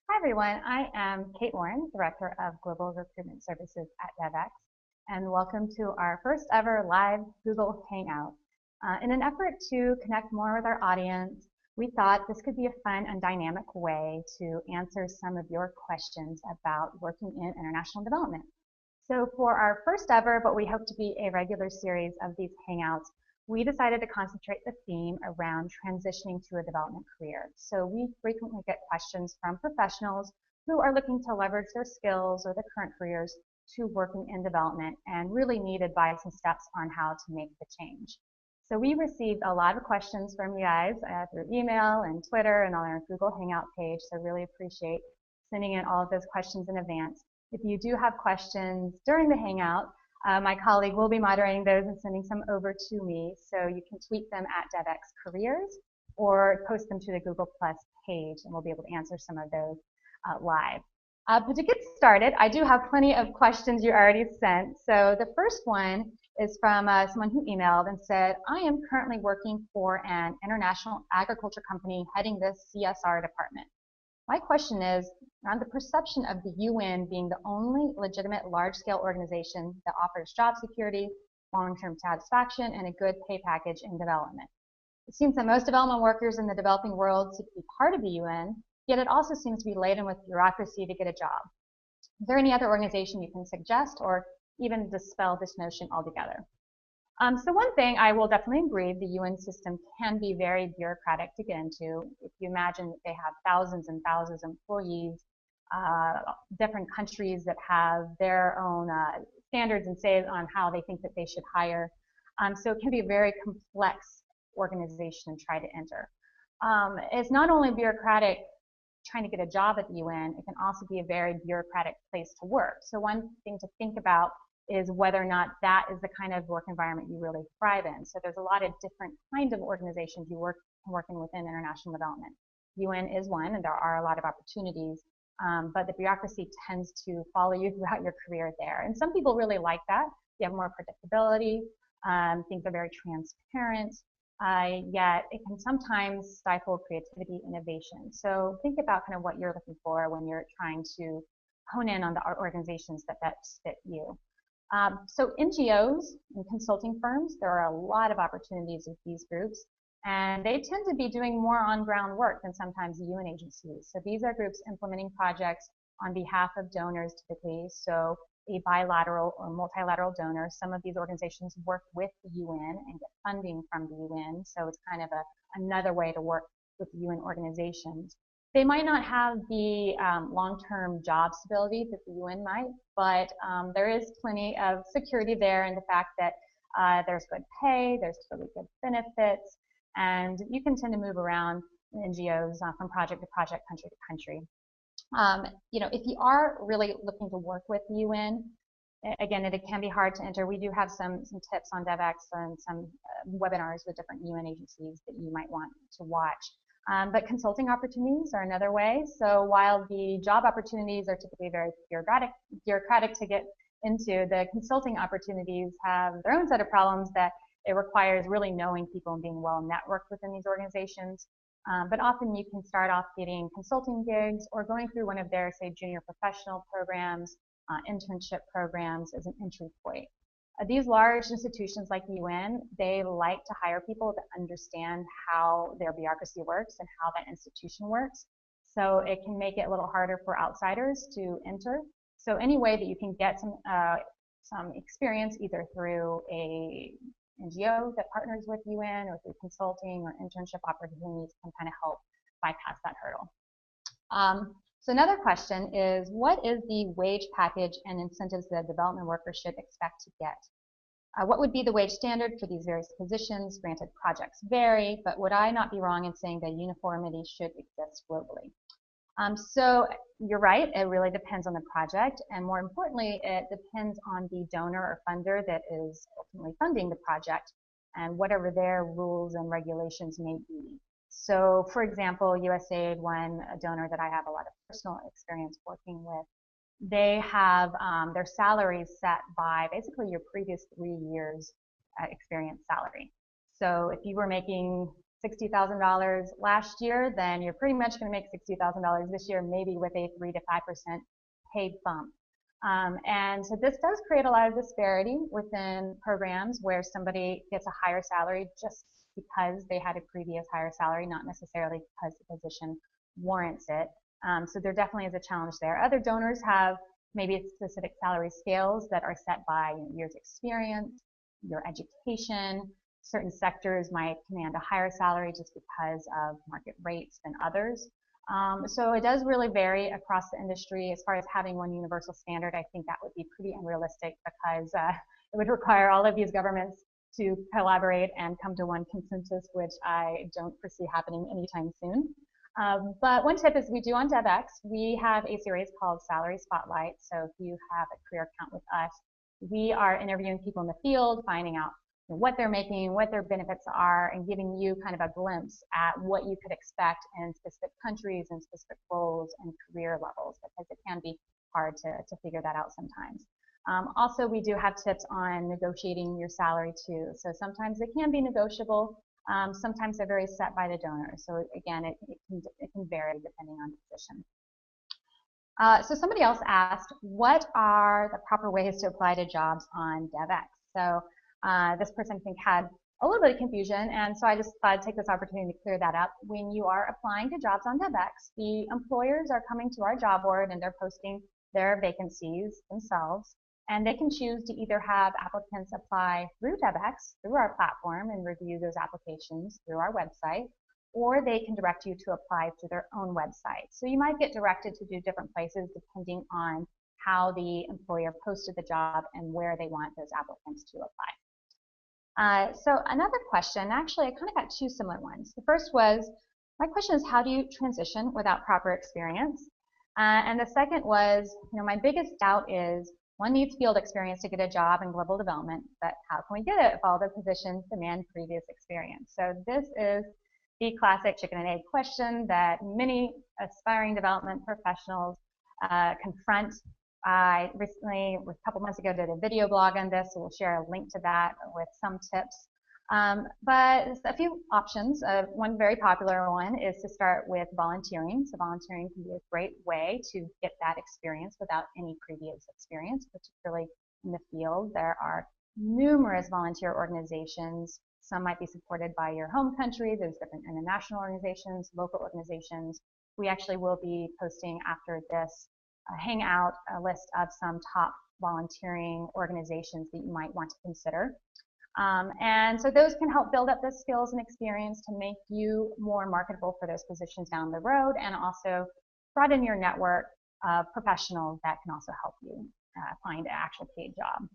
Hi everyone, I am Kate Warren, Director of Global Recruitment Services at Devex, and welcome to our first ever live Google Hangout. In an effort to connect more with our audience, we thought this could be a fun and dynamic way to answer some of your questions about working in international development. So for our first ever, but we hope to be a regular series of these Hangouts, we decided to concentrate the theme around transitioning to a development career. So we frequently get questions from professionals who are looking to leverage their skills or their current careers to working in development and really need advice and steps on how to make the change. So we received a lot of questions from you guys through email and Twitter and on our Google Hangout page, so really appreciate sending in all of those questions in advance. If you do have questions during the Hangout, my colleague will be moderating those and sending some over to me, so you can tweet them at Devex Careers or post them to the Google Plus page, and we'll be able to answer some of those live. But to get started, I do have plenty of questions you already sent. So the first one is from someone who emailed and said, I am currently working for an international agriculture company heading the CSR department. My question is around the perception of the UN being the only legitimate large-scale organization that offers job security, long-term satisfaction, and a good pay package in development. It seems that most development workers in the developing world seek to be part of the UN, yet it also seems to be laden with bureaucracy to get a job. Is there any other organization you can suggest or even dispel this notion altogether? So one thing I will definitely agree, the UN system can be very bureaucratic to get into. If you imagine that they have thousands and thousands of employees, different countries that have their own standards and say on how they think that they should hire. So it can be a very complex organization to try to enter. It's not only bureaucratic trying to get a job at the UN, it can also be a very bureaucratic place to work. So one thing to think about is whether or not that is the kind of work environment you really thrive in. So there's a lot of different kinds of organizations you work in within international development. UN is one, and there are a lot of opportunities, but the bureaucracy tends to follow you throughout your career there. And some people really like that. You have more predictability, things are very transparent, yet it can sometimes stifle creativity, innovation. So think about kind of what you're looking for when you're trying to hone in on the organizations that best fit you. So NGOs and consulting firms, there are a lot of opportunities with these groups, and they tend to be doing more on-ground work than sometimes the UN agencies. So these are groups implementing projects on behalf of donors typically, so a bilateral or multilateral donor. Some of these organizations work with the UN and get funding from the UN, so it's kind of another way to work with the UN organizations. They might not have the long-term job stability that the UN might, but there is plenty of security there in the fact that there's good pay, there's really good benefits, and you can tend to move around in NGOs from project to project, country to country. If you are really looking to work with the UN, again, it can be hard to enter. We do have some tips on Devex and some webinars with different UN agencies that you might want to watch. But consulting opportunities are another way. So while the job opportunities are typically very bureaucratic to get into, the consulting opportunities have their own set of problems that it requires really knowing people and being well networked within these organizations. But often you can start off getting consulting gigs or going through one of their, say, junior professional programs, internship programs as an entry point. These large institutions like the UN, they like to hire people that understand how their bureaucracy works and how that institution works. So it can make it a little harder for outsiders to enter. So any way that you can get some experience either through a NGO that partners with UN or through consulting or internship opportunities can kind of help bypass that hurdle. So another question is, what is the wage package and incentives that a development worker should expect to get? What would be the wage standard for these various positions? Granted, projects vary, but would I not be wrong in saying that uniformity should exist globally? So you're right, it really depends on the project, and more importantly, it depends on the donor or funder that is ultimately funding the project and whatever their rules and regulations may be. So for example, USAID, one donor that I have a lot of personal experience working with, they have their salaries set by basically your previous 3 years experience salary. So if you were making $60,000 last year, then you're pretty much going to make $60,000 this year, maybe with a 3 to 5% pay bump. And so this does create a lot of disparity within programs where somebody gets a higher salary just because they had a previous higher salary, not necessarily because the position warrants it. So there definitely is a challenge there. Other donors have maybe specific salary scales that are set by years experience, your education. Certain sectors might command a higher salary just because of market rates than others. So it does really vary across the industry. As far as having one universal standard, I think that would be pretty unrealistic because it would require all of these governments to collaborate and come to one consensus, which I don't foresee happening anytime soon. But one tip is we do on Devex, we have a series called Salary Spotlight. So if you have a career account with us, we are interviewing people in the field, finding out what they're making, what their benefits are, and giving you kind of a glimpse at what you could expect in specific countries and specific roles and career levels, because it can be hard to figure that out sometimes. Also, we do have tips on negotiating your salary too. So sometimes it can be negotiable. Sometimes they're very set by the donor. So again, it can vary depending on the position. So somebody else asked, what are the proper ways to apply to jobs on Devex? So this person, I think, had a little bit of confusion, and so I just thought I'd take this opportunity to clear that up. When you are applying to jobs on Devex, the employers are coming to our job board and they're posting their vacancies themselves, and they can choose to either have applicants apply through Devex, through our platform, and review those applications through our website, or they can direct you to apply through their own website. So you might get directed to do different places depending on how the employer posted the job and where they want those applicants to apply. So another question, actually I kind of got two similar ones. The first was, my question is, how do you transition without proper experience? And the second was, my biggest doubt is, one needs field experience to get a job in global development, but how can we get it if all the positions demand previous experience? So this is the classic chicken and egg question that many aspiring development professionals confront. I recently, a couple months ago, did a video blog on this, so we'll share a link to that with some tips. But a few options. One very popular one is to start with volunteering. So volunteering can be a great way to get that experience without any previous experience, particularly in the field. There are numerous volunteer organizations. Some might be supported by your home country. There's different international organizations, local organizations. We actually will be posting after this Hangout a list of some top volunteering organizations that you might want to consider. And so those can help build up the skills and experience to make you more marketable for those positions down the road, and also broaden your network of professionals that can also help you find an actual paid job.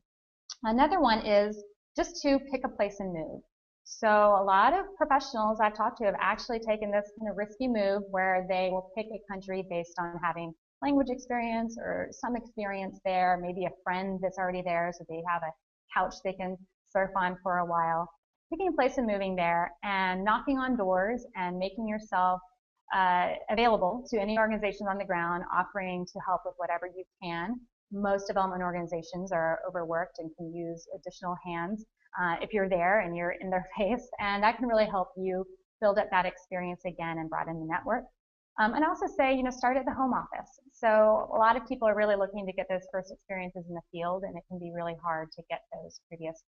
Another one is just to pick a place and move. So a lot of professionals I've talked to have actually taken this kind of risky move where they will pick a country based on having language experience or some experience there, maybe a friend that's already there, so they have a couch they can surf on for a while. Picking a place and moving there and knocking on doors and making yourself available to any organizations on the ground, offering to help with whatever you can. Most development organizations are overworked and can use additional hands if you're there and you're in their face, and that can really help you build up that experience again and broaden the network. And also say, start at the home office. So a lot of people are really looking to get those first experiences in the field, and it can be really hard to get those previous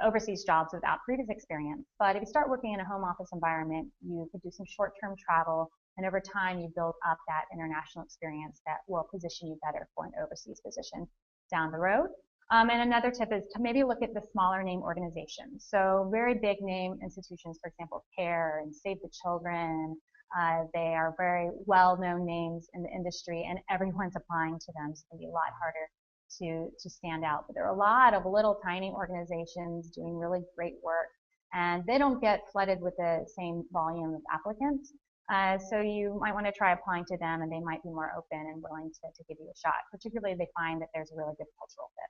overseas jobs without previous experience. But if you start working in a home office environment, you could do some short-term travel, and over time you build up that international experience that will position you better for an overseas position down the road. And another tip is to maybe look at the smaller name organizations. So very big name institutions, for example, CARE and Save the Children, they are very well-known names in the industry, and everyone's applying to them, so it can be a lot harder to stand out. But there are a lot of little tiny organizations doing really great work, and they don't get flooded with the same volume of applicants. So you might want to try applying to them, and they might be more open and willing to give you a shot, particularly if they find that there's a really good cultural fit.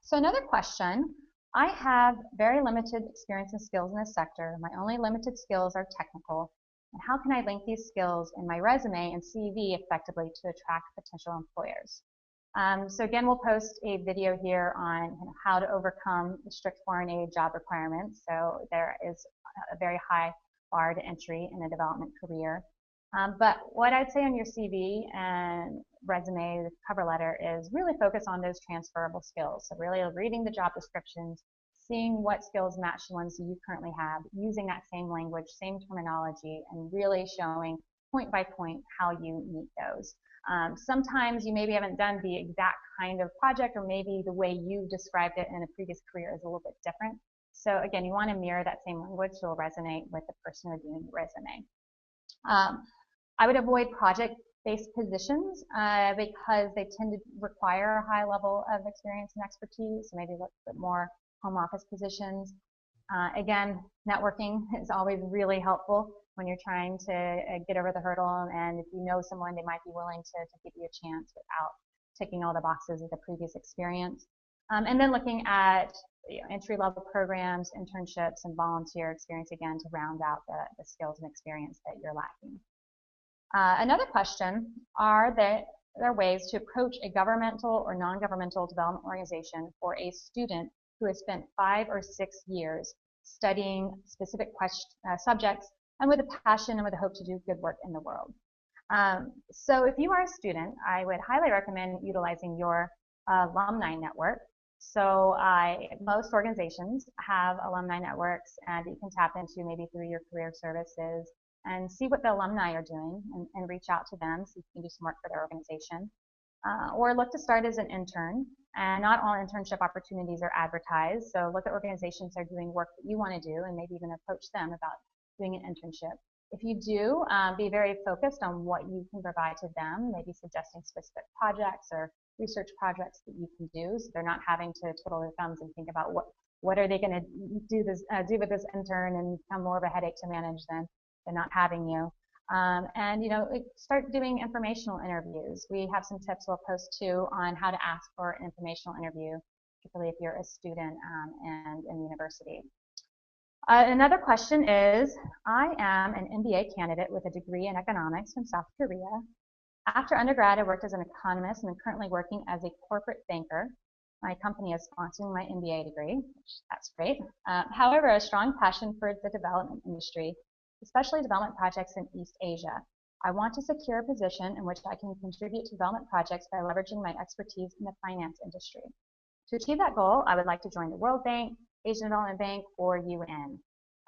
So another question. I have very limited experience and skills in this sector. My only limited skills are technical. And how can I link these skills in my resume and CV effectively to attract potential employers? So again, we'll post a video here on how to overcome the strict foreign aid job requirements. So there is a very high bar to entry in a development career. But what I'd say on your CV and resume, the cover letter, is really focus on those transferable skills. So really reading the job descriptions, seeing what skills match the ones you currently have, using that same language, same terminology, and really showing point by point how you meet those. Sometimes you maybe haven't done the exact kind of project, or maybe the way you described it in a previous career is a little bit different. So again, you want to mirror that same language so it'll resonate with the person reviewing your resume. I would avoid project-based positions because they tend to require a high level of experience and expertise, so maybe a little bit more home office positions. Again, networking is always really helpful when you're trying to get over the hurdle, and if you know someone, they might be willing to give you a chance without ticking all the boxes of the previous experience. And then looking at entry-level programs, internships, and volunteer experience, again, to round out the skills and experience that you're lacking. Another question, are there ways to approach a governmental or non-governmental development organization for a student who has spent 5 or 6 years studying specific subjects and with a passion and with a hope to do good work in the world? So if you are a student, I would highly recommend utilizing your alumni network. So most organizations have alumni networks that you can tap into maybe through your career services and see what the alumni are doing and reach out to them so you can do some work for their organization. Or look to start as an intern. And not all internship opportunities are advertised, so look at organizations that are doing work that you want to do and maybe even approach them about doing an internship. If you do, be very focused on what you can provide to them, maybe suggesting specific projects or research projects that you can do, so they're not having to twiddle their thumbs and think about what are they going to do with this intern and become more of a headache to manage than not having you. And start doing informational interviews. We have some tips we'll post too on how to ask for an informational interview, particularly if you're a student and in university. Another question is, I am an MBA candidate with a degree in economics from South Korea. After undergrad, I worked as an economist and I'm currently working as a corporate banker. My company is sponsoring my MBA degree, which that's great. However, a strong passion for the development industry, especially development projects in East Asia. I want to secure a position in which I can contribute to development projects by leveraging my expertise in the finance industry. To achieve that goal, I would like to join the World Bank, Asian Development Bank, or UN.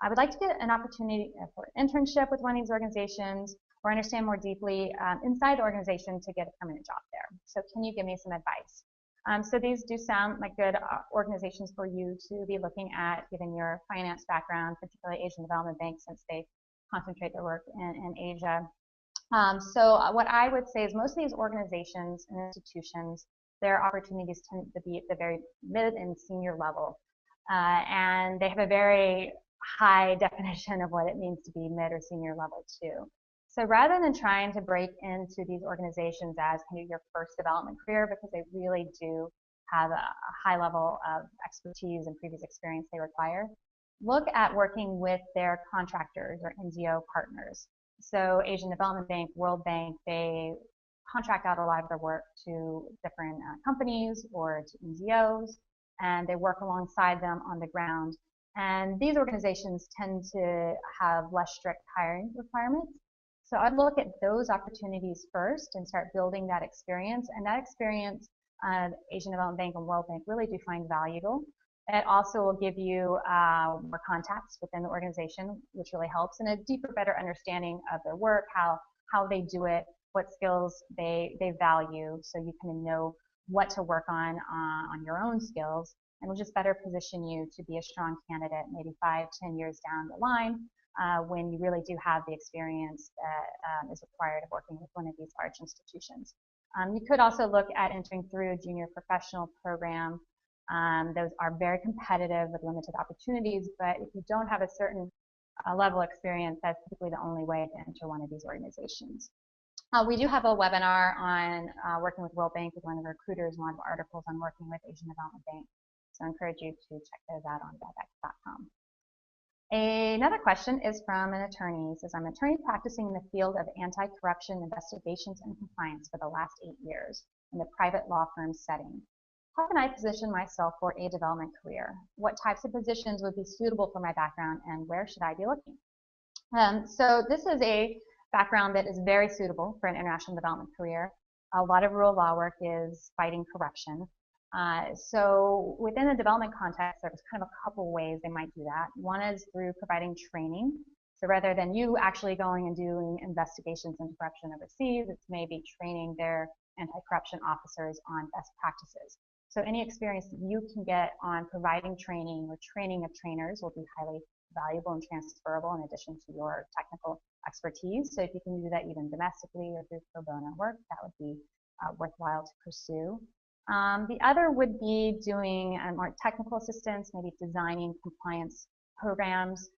I would like to get an opportunity for an internship with one of these organizations or understand more deeply inside the organization to get a permanent job there. So can you give me some advice? So these do sound like good organizations for you to be looking at, given your finance background, particularly Asian Development Bank, since they concentrate their work in Asia. So what I would say is most of these organizations and institutions, their opportunities tend to be at the very mid and senior level. And they have a very high definition of what it means to be mid or senior level too. So rather than trying to break into these organizations as kind of your first development career, because they really do have a high level of expertise and previous experience they require, look at working with their contractors or NGO partners. So Asian Development Bank, World Bank, they contract out a lot of their work to different companies or to NGOs, and they work alongside them on the ground. And these organizations tend to have less strict hiring requirements. So I'd look at those opportunities first and start building that experience. And that experience, Asian Development Bank and World Bank really do find valuable. It also will give you more contacts within the organization, which really helps, and a deeper, better understanding of their work, how they do it, what skills they value, so you kind of know what to work on your own skills, and will just better position you to be a strong candidate maybe 5-10 years down the line when you really do have the experience that is required of working with one of these large institutions. You could also look at entering through a junior professional program. Those are very competitive with limited opportunities, but if you don't have a certain level of experience, that's typically the only way to enter one of these organizations. We do have a webinar on working with World Bank with one of the recruiters, and a lot of articles on working with Asian Development Bank. So I encourage you to check those out on devex.com. Another question is from an attorney. It says, I'm an attorney practicing in the field of anti-corruption investigations and compliance for the last 8 years. in the private law firm setting. How can I position myself for a development career? What types of positions would be suitable for my background, and where should I be looking? So this is a background that is very suitable for an international development career. A lot of rule of law work is fighting corruption. So within the development context, there's kind of a couple ways they might do that. One is through providing training. So rather than you actually going and doing investigations into corruption overseas, it's maybe training their anti-corruption officers on best practices. So any experience that you can get on providing training or training of trainers will be highly valuable and transferable in addition to your technical expertise. So if you can do that even domestically or through pro bono work, that would be worthwhile to pursue. The other would be doing more technical assistance, maybe designing compliance programs.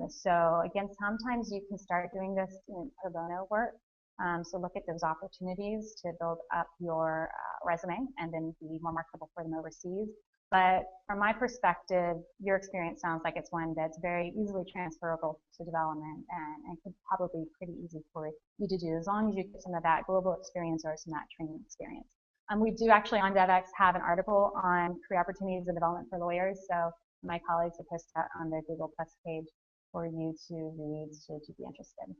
So again, sometimes you can start doing this in pro bono work. So look at those opportunities to build up your resume and then be more marketable for them overseas. But from my perspective, your experience sounds like it's one that's very easily transferable to development and could probably be pretty easy for you to do as long as you get some of that global experience or some of that training experience. We do actually on Devex have an article on career opportunities in development for lawyers. So my colleagues have posted that on the Google Plus page for you to read should you be interested.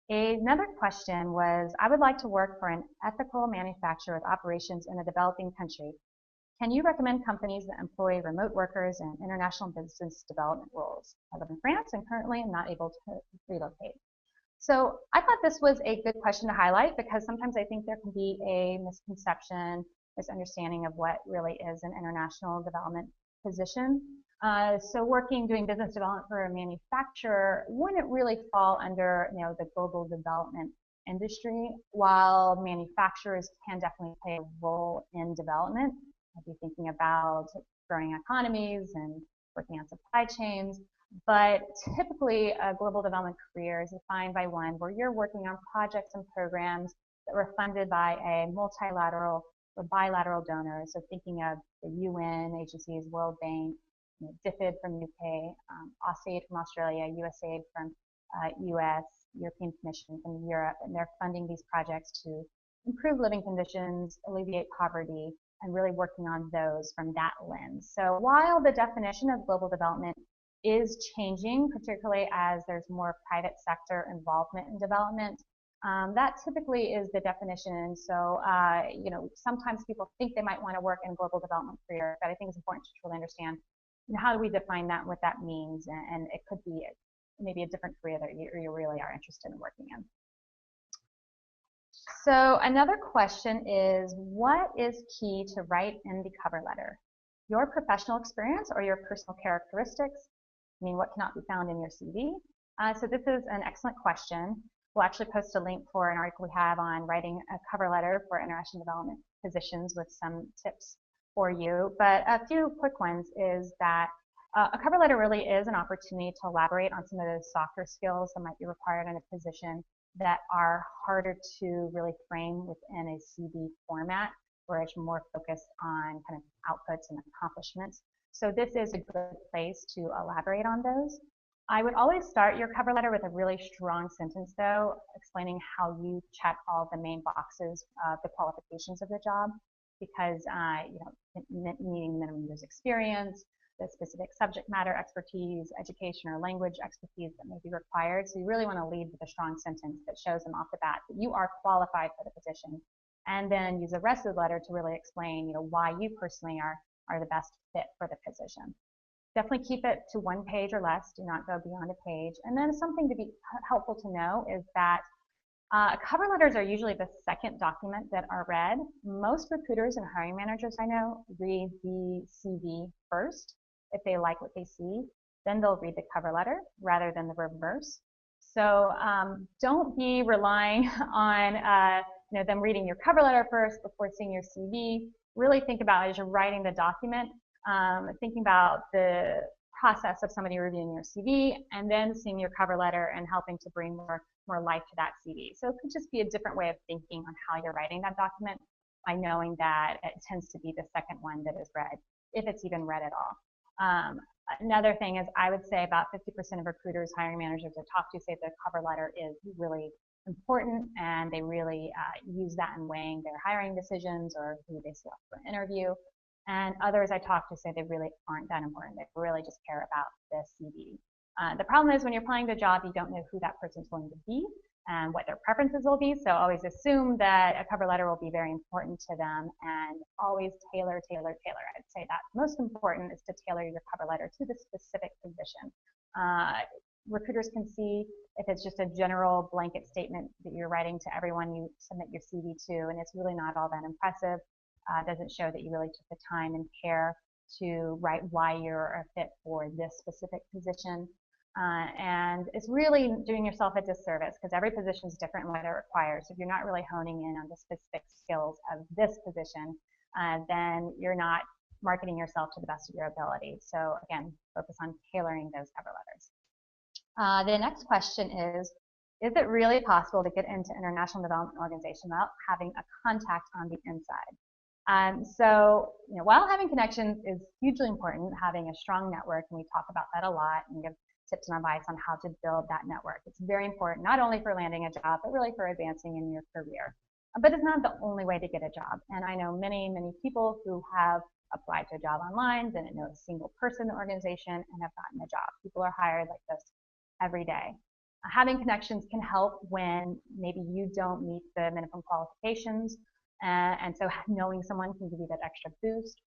Another question was, I would like to work for an ethical manufacturer with operations in a developing country. Can you recommend companies that employ remote workers and international business development roles? I live in France and currently am not able to relocate. So I thought this was a good question to highlight because sometimes I think there can be a misconception, misunderstanding of what really is an international development position. So doing business development for a manufacturer wouldn't really fall under the global development industry, while manufacturers can definitely play a role in development. I'd be thinking about growing economies and working on supply chains. But typically, a global development career is defined by one where you're working on projects and programs that were funded by a multilateral or bilateral donor. So thinking of the UN agencies, World Bank, DFID from UK, AUSAID from Australia, USAID from US, European Commission from Europe, and they're funding these projects to improve living conditions, alleviate poverty, and really working on those from that lens. So while the definition of global development is changing, particularly as there's more private sector involvement in development, that typically is the definition. So, sometimes people think they might want to work in a global development career, but I think it's important to truly understand how do we define that, what that means, and it could be maybe a different career that you really are interested in working in. So another question is, what is key to write in the cover letter? Your professional experience or your personal characteristics? I mean, what cannot be found in your CV? So this is an excellent question. We'll actually post a link for an article we have on writing a cover letter for international development positions with some tips for you. But a few quick ones is that a cover letter really is an opportunity to elaborate on some of those softer skills that might be required in a position that are harder to really frame within a CV format, where it's more focused on kind of outputs and accomplishments. So this is a good place to elaborate on those. I would always start your cover letter with a really strong sentence, though, explaining how you check all the main boxes of the qualifications of the job, because needing minimum years experience, the specific subject matter expertise, education or language expertise that may be required. So you really want to lead with a strong sentence that shows them off the bat that you are qualified for the position, and then use the rest of the letter to really explain, why you personally are the best fit for the position. Definitely keep it to 1 page or less. Do not go beyond a page. And then something to be helpful to know is that cover letters are usually the second document that are read. Most recruiters and hiring managers I know read the CV first if they like what they see. Then they'll read the cover letter rather than the reverse. So don't be relying on them reading your cover letter first before seeing your CV. Really think about, as you're writing the document, thinking about the process of somebody reviewing your CV and then seeing your cover letter and helping to bring more life to that CV. So it could just be a different way of thinking on how you're writing that document by knowing that it tends to be the second one that is read, if it's even read at all. Another thing is, I would say about 50% of recruiters, hiring managers I talk to say the cover letter is really important, and they really use that in weighing their hiring decisions or who they select for an interview. And others I talk to say they really aren't that important. They really just care about the CV. The problem is when you're applying to a job, you don't know who that person's going to be and what their preferences will be. So always assume that a cover letter will be very important to them, and always tailor. I'd say that most important is to tailor your cover letter to the specific position. Recruiters can see if it's just a general blanket statement that you're writing to everyone you submit your CV to, and it's really not all that impressive. Doesn't show that you really took the time and care to write why you're a fit for this specific position. And it's really doing yourself a disservice because every position is different in what it requires. So if you're not really honing in on the specific skills of this position, then you're not marketing yourself to the best of your ability. So again, focus on tailoring those cover letters. The next question is it really possible to get into international development organization without having a contact on the inside? So, while having connections is hugely important, having a strong network, and we talk about that a lot and give tips and advice on how to build that network. It's very important, not only for landing a job, but really for advancing in your career. But it's not the only way to get a job. And I know many people who have applied to a job online, didn't know a single person in the organization, and have gotten a job. People are hired like this every day. Having connections can help when maybe you don't meet the minimum qualifications, and so knowing someone can give you that extra boost,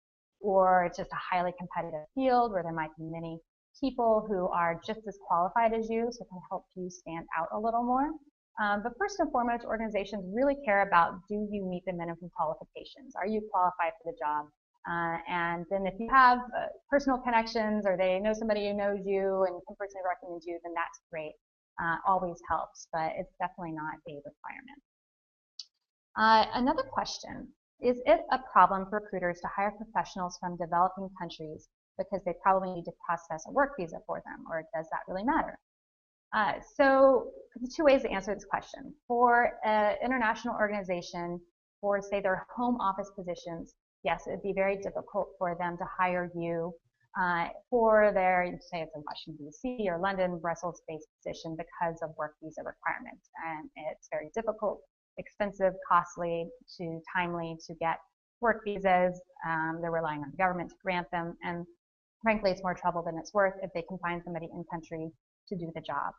or it's just a highly competitive field where there might be many people who are just as qualified as you, so it can help you stand out a little more. But first and foremost, organizations really care about, do you meet the minimum qualifications? Are you qualified for the job? And then if you have personal connections, or they know somebody who knows you and can personally recommend you, then that's great. Always helps, but it's definitely not a requirement. Another question, is it a problem for recruiters to hire professionals from developing countries because they probably need to process a work visa for them, or does that really matter? So the two ways to answer this question. For an international organization, for say their home office positions, yes, it would be very difficult for them to hire you for their, say it's in Washington, D.C. or London, Brussels-based position because of work visa requirements. And it's very difficult, expensive, costly, timely to get work visas. They're relying on the government to grant them. And frankly, it's more trouble than it's worth if they can find somebody in country to do the job.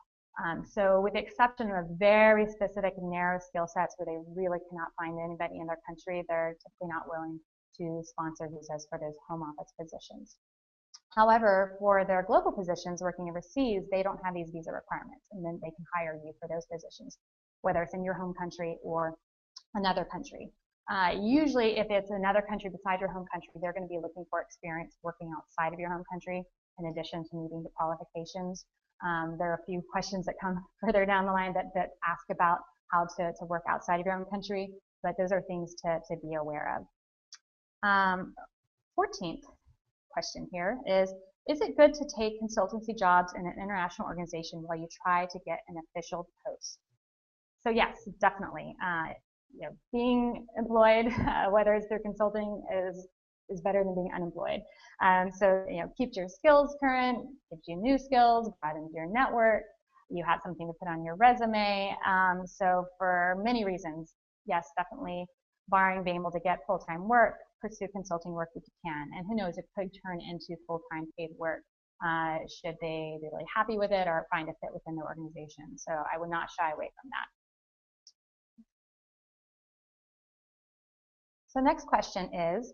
So with the exception of very specific narrow skill sets where they really cannot find anybody in their country, they're typically not willing to sponsor visas for those home office positions. However, for their global positions working overseas, they don't have these visa requirements, and then they can hire you for those positions, whether it's in your home country or another country. Usually, if it's another country besides your home country, they're going to be looking for experience working outside of your home country in addition to meeting the qualifications. There are a few questions that come further down the line that ask about how to work outside of your own country, but those are things to be aware of. 14th question here is it good to take consultancy jobs in an international organization while you try to get an official post? So yes, definitely. Being employed, whether it's through consulting, is better than being unemployed. So keeps your skills current, gives you new skills, broadens your network. You have something to put on your resume. So for many reasons, yes, definitely, barring being able to get full-time work, pursue consulting work if you can. And who knows, it could turn into full-time paid work should they be really happy with it or find a fit within the organization. So I would not shy away from that. So next question is,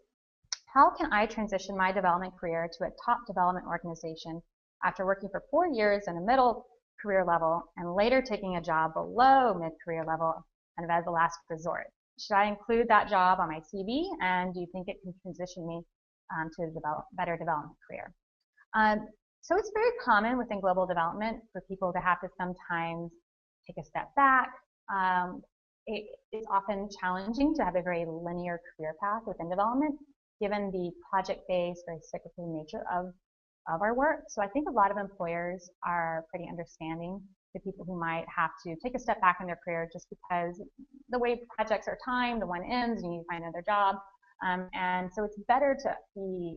how can I transition my development career to a top development organization after working for 4 years in a middle career level and later taking a job below mid-career level and as a last resort? Should I include that job on my CV, and do you think it can transition me to a better development career? So it's very common within global development for people to have to sometimes take a step back. It is often challenging to have a very linear career path within development, given the project-based, very cyclical nature of our work. So I think a lot of employers are pretty understanding to people who might have to take a step back in their career just because the way projects are timed, the one ends, and you need to find another job. And so it's better to be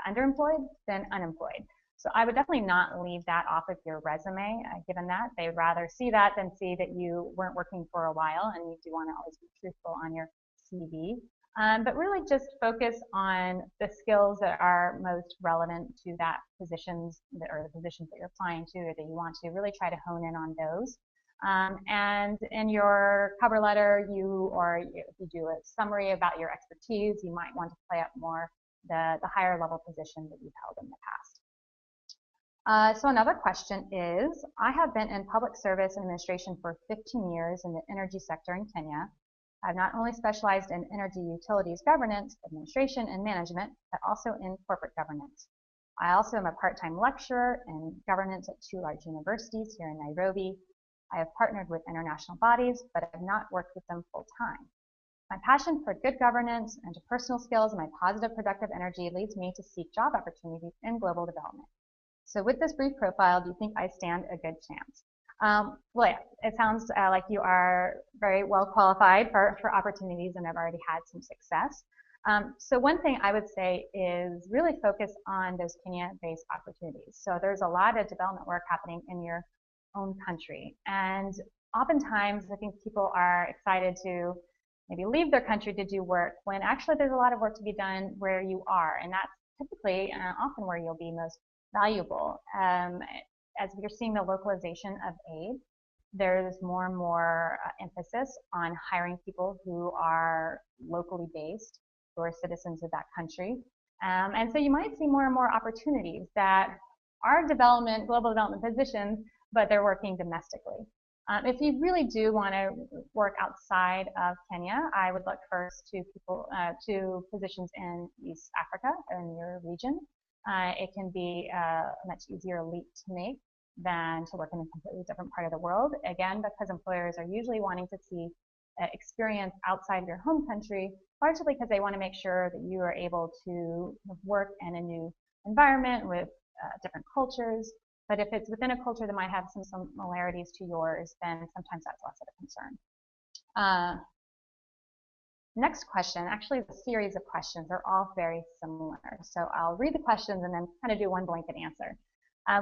underemployed than unemployed. So I would definitely not leave that off of your resume, given that they'd rather see that than see that you weren't working for a while, and you do want to always be truthful on your CV. But really just focus on the skills that are most relevant to that positions or the positions that you're applying to, or that you want to really try to hone in on those. And in your cover letter, if you do a summary about your expertise, you might want to play up more the higher level position that you've held in the past. So another question is, I have been in public service and administration for 15 years in the energy sector in Kenya. I've not only specialized in energy utilities governance, administration, and management, but also in corporate governance. I also am a part-time lecturer in governance at 2 large universities here in Nairobi. I have partnered with international bodies, but I have not worked with them full-time. My passion for good governance, interpersonal skills, and my positive, productive energy leads me to seek job opportunities in global development. So with this brief profile, do you think I stand a good chance? Well, yeah, it sounds like you are very well qualified for opportunities and have already had some success. So one thing I would say is really focus on those Kenya-based opportunities. So there's a lot of development work happening in your own country. And oftentimes, I think people are excited to maybe leave their country to do work when actually there's a lot of work to be done where you are. And that's typically often where you'll be most valuable. As we're seeing the localization of aid, there's more and more emphasis on hiring people who are locally based, who are citizens of that country. And so you might see more and more opportunities that are global development positions, but they're working domestically. If you really do want to work outside of Kenya, I would look first to positions in East Africa or in your region. It can be a much easier leap to make than to work in a completely different part of the world. Again, because employers are usually wanting to see experience outside your home country, largely because they want to make sure that you are able to work in a new environment with different cultures. But if it's within a culture that might have some similarities to yours, then sometimes that's less of a concern. Next question, actually the series of questions are all very similar. So I'll read the questions and then kind of do one blanket answer.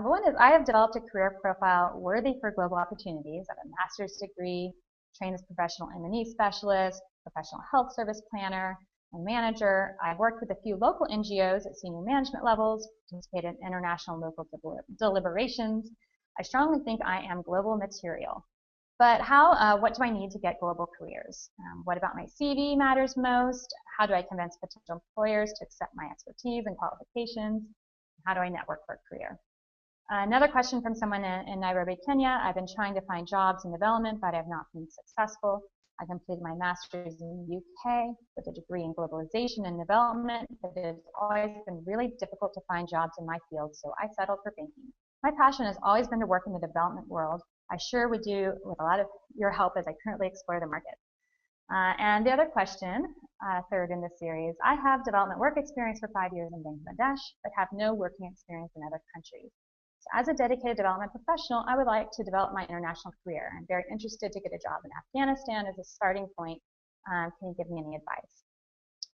One is, I have developed a career profile worthy for global opportunities. I have a master's degree, trained as professional M&E specialist, professional health service planner, and manager. I've worked with a few local NGOs at senior management levels, participated in international and local deliberations. I strongly think I am global material. But what do I need to get global careers? What about my CV matters most? How do I convince potential employers to accept my expertise and qualifications? How do I network for a career? Another question from someone in Nairobi, Kenya. I've been trying to find jobs in development, but I have not been successful. I completed my master's in the UK with a degree in globalization and development, but it's always been really difficult to find jobs in my field, so I settled for banking. My passion has always been to work in the development world. I sure would do with a lot of your help as I currently explore the market. And the other question, third in this series, I have development work experience for 5 years in Bangladesh, but have no working experience in other countries. So as a dedicated development professional, I would like to develop my international career. I'm very interested to get a job in Afghanistan as a starting point. Can you give me any advice?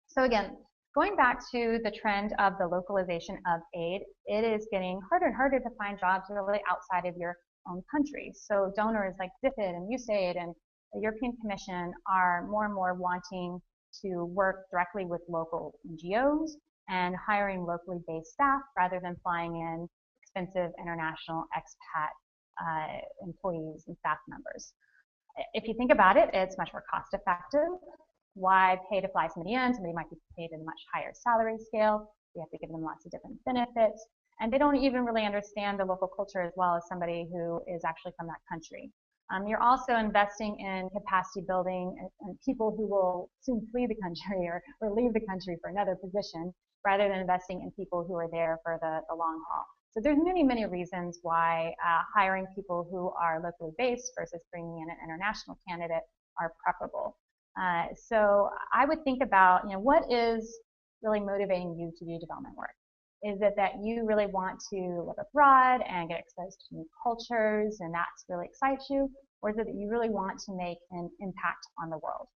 So again, going back to the trend of the localization of aid, it is getting harder and harder to find jobs really outside of your own country. So donors like DFID and USAID and the European Commission are more and more wanting to work directly with local NGOs and hiring locally based staff rather than flying in expensive international expat employees and staff members. If you think about it, it's much more cost effective. Why pay to fly somebody in? Somebody might be paid at a much higher salary scale. You have to give them lots of different benefits. And they don't even really understand the local culture as well as somebody who is actually from that country. You're also investing in capacity building and people who will soon flee the country or leave the country for another position rather than investing in people who are there for the long haul. So there's many, many reasons why hiring people who are locally based versus bringing in an international candidate are preferable. So I would think about, what is really motivating you to do development work? Is it that you really want to live abroad and get exposed to new cultures and that's really excites you? Or is it that you really want to make an impact on the world?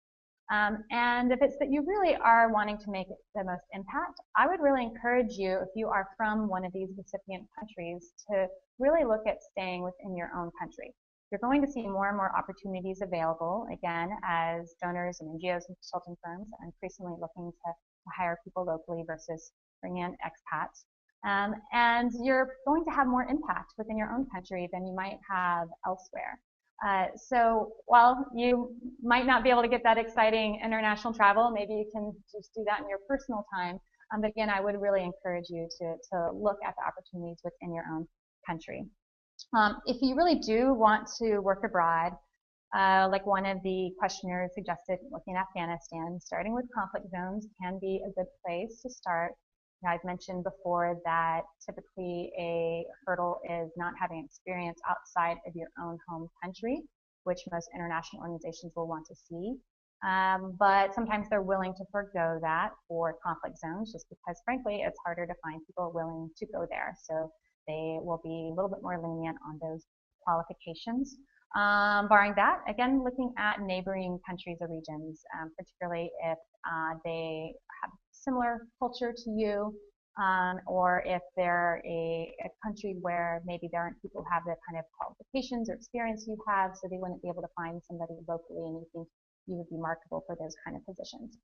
And if it's that you really are wanting to make the most impact, I would really encourage you, if you are from one of these recipient countries, to really look at staying within your own country. You're going to see more and more opportunities available, again, as donors and NGOs and consulting firms are increasingly looking to hire people locally versus bring in expats. And you're going to have more impact within your own country than you might have elsewhere. So while you might not be able to get that exciting international travel, maybe you can just do that in your personal time. But again, I would really encourage you to look at the opportunities within your own country. If you really do want to work abroad, like one of the questionnaires suggested, looking at Afghanistan, starting with conflict zones can be a good place to start. Now, I've mentioned before that typically a hurdle is not having experience outside of your own home country, which most international organizations will want to see. But sometimes they're willing to forego that for conflict zones just because, frankly, it's harder to find people willing to go there. So they will be a little bit more lenient on those qualifications. Barring that, again, looking at neighboring countries or regions, particularly if they have similar culture to you, or if they're a country where maybe there aren't people who have the kind of qualifications or experience you have, so they wouldn't be able to find somebody locally, and you think you would be marketable for those kind of positions.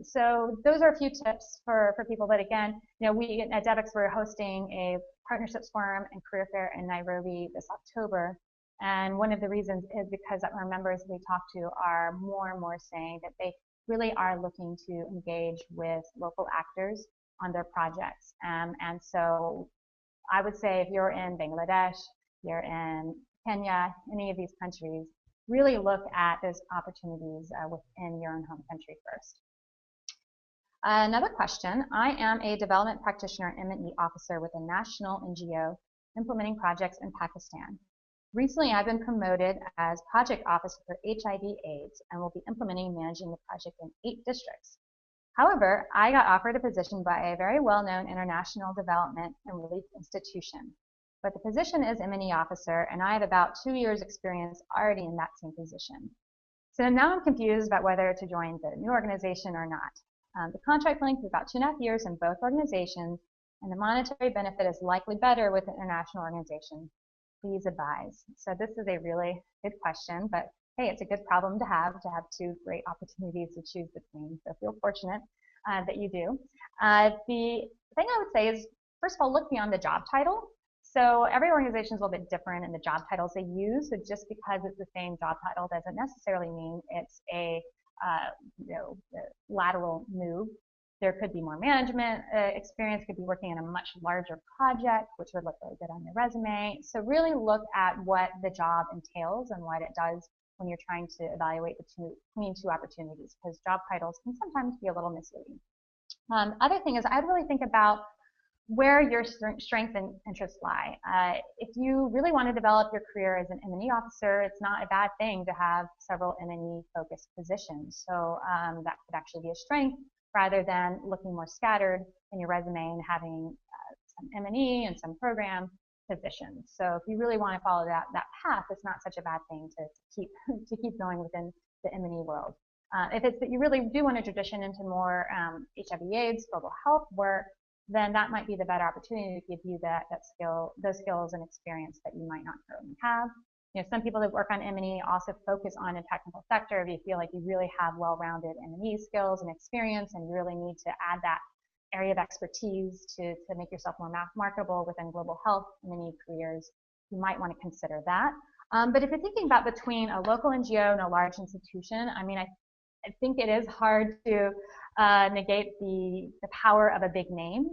So those are a few tips for people. But again, we at Devex, we're hosting a partnerships forum and career fair in Nairobi this October. And one of the reasons is because our members we talk to are more and more saying that they really are looking to engage with local actors on their projects. And so I would say if you're in Bangladesh, you're in Kenya, any of these countries, really look at those opportunities within your own home country first. Another question, I am a development practitioner and M&E officer with a national NGO implementing projects in Pakistan. Recently, I've been promoted as project officer for HIV/AIDS and will be implementing and managing the project in 8 districts. However, I got offered a position by a very well-known international development and relief institution. But the position is M&E officer, and I have about 2 years experience already in that same position. So now I'm confused about whether to join the new organization or not. The contract length is about 2.5 years in both organizations, and the monetary benefit is likely better with an international organization. Please advise. So this is a really good question, but hey, it's a good problem to have 2 great opportunities to choose between. So feel fortunate that you do. The thing I would say is, first of all, look beyond the job title. So every organization is a little bit different in the job titles they use. So just because it's the same job title doesn't necessarily mean it's a lateral move. There could be more management experience, could be working in a much larger project, which would look really good on your resume. So really look at what the job entails and what it does when you're trying to evaluate between 2 opportunities, because job titles can sometimes be a little misleading. Other thing is I'd really think about where your strengths and interests lie. If you really want to develop your career as an M&E officer, it's not a bad thing to have several M&E focused positions. So that could actually be a strength rather than looking more scattered in your resume and having some M&E and some program positions. So if you really want to follow that path, it's not such a bad thing to keep going within the M&E world. If it's that you really do want to transition into more HIV/AIDS, global health work, then that might be the better opportunity to give you those skills and experience that you might not currently have. Some people that work on M&E also focus on a technical sector. If you feel like you really have well-rounded M&E skills and experience, and you really need to add that area of expertise to make yourself more marketable within global health M&E careers, you might want to consider that. But if you're thinking about between a local NGO and a large institution, I mean, I think it is hard to negate the power of a big name.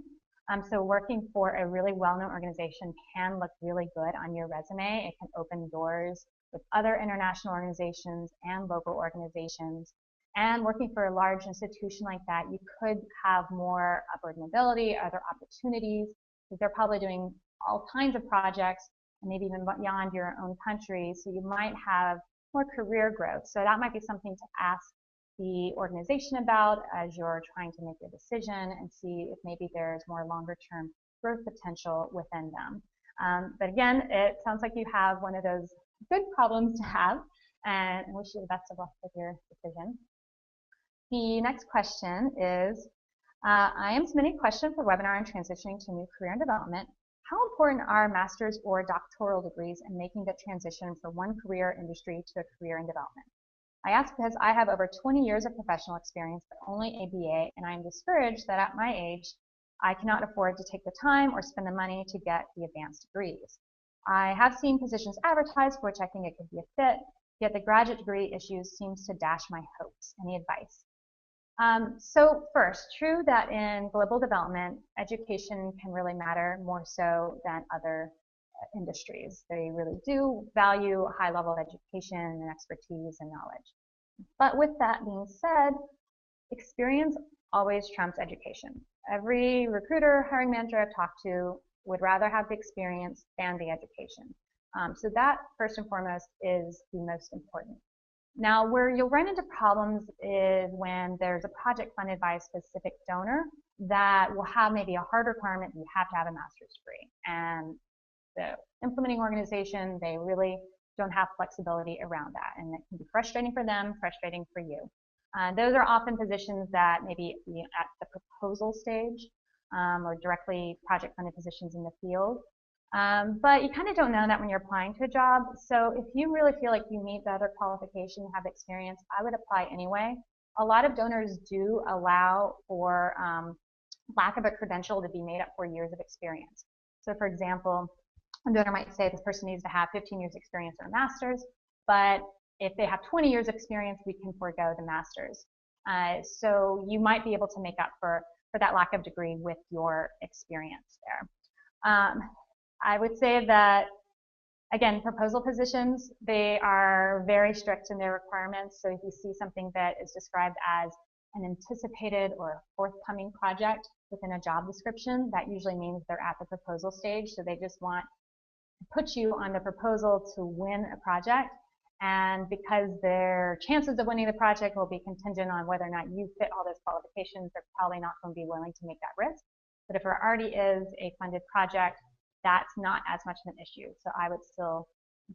So working for a really well-known organization can look really good on your resume. It can open doors with other international organizations and local organizations. And working for a large institution like that, you could have more upward mobility, other opportunities, because they're probably doing all kinds of projects, and maybe even beyond your own country. So you might have more career growth. So that might be something to ask the organization about as you're trying to make a decision and see if maybe there's more longer term growth potential within them. But again, it sounds like you have one of those good problems to have, and I wish you the best of luck with your decision. The next question is, I am submitting a question for webinar on transitioning to a new career in development. How important are master's or doctoral degrees in making the transition from one career industry to a career in development? I ask because I have over 20 years of professional experience, but only a BA, and I am discouraged that at my age, I cannot afford to take the time or spend the money to get the advanced degrees. I have seen positions advertised for which I think it could be a fit, yet the graduate degree issue seems to dash my hopes. Any advice? So first, true that in global development, education can really matter more so than other industries. They really do value high level of education and expertise and knowledge. But with that being said, experience always trumps education. Every recruiter, hiring manager I've talked to would rather have the experience than the education. So that first and foremost is the most important. Now, where you'll run into problems is when there's a project funded by a specific donor that will have maybe a hard requirement that you have to have a master's degree. And the implementing organization, they really don't have flexibility around that. And it can be frustrating for them, frustrating for you. Those are often positions that maybe at the proposal stage or directly project funded positions in the field. But you kind of don't know that when you're applying to a job. So if you really feel like you meet the other qualification, have experience, I would apply anyway. A lot of donors do allow for lack of a credential to be made up for years of experience. So for example, a donor might say this person needs to have 15 years experience or a master's, but if they have 20 years experience, we can forego the master's. So you might be able to make up for that lack of degree with your experience there. I would say that, again, proposal positions, they are very strict in their requirements. So if you see something that is described as an anticipated or forthcoming project within a job description, that usually means they're at the proposal stage. So they just want to put you on the proposal to win a project. And because their chances of winning the project will be contingent on whether or not you fit all those qualifications, they're probably not going to be willing to make that risk. But if there already is a funded project, that's not as much of an issue. So I would still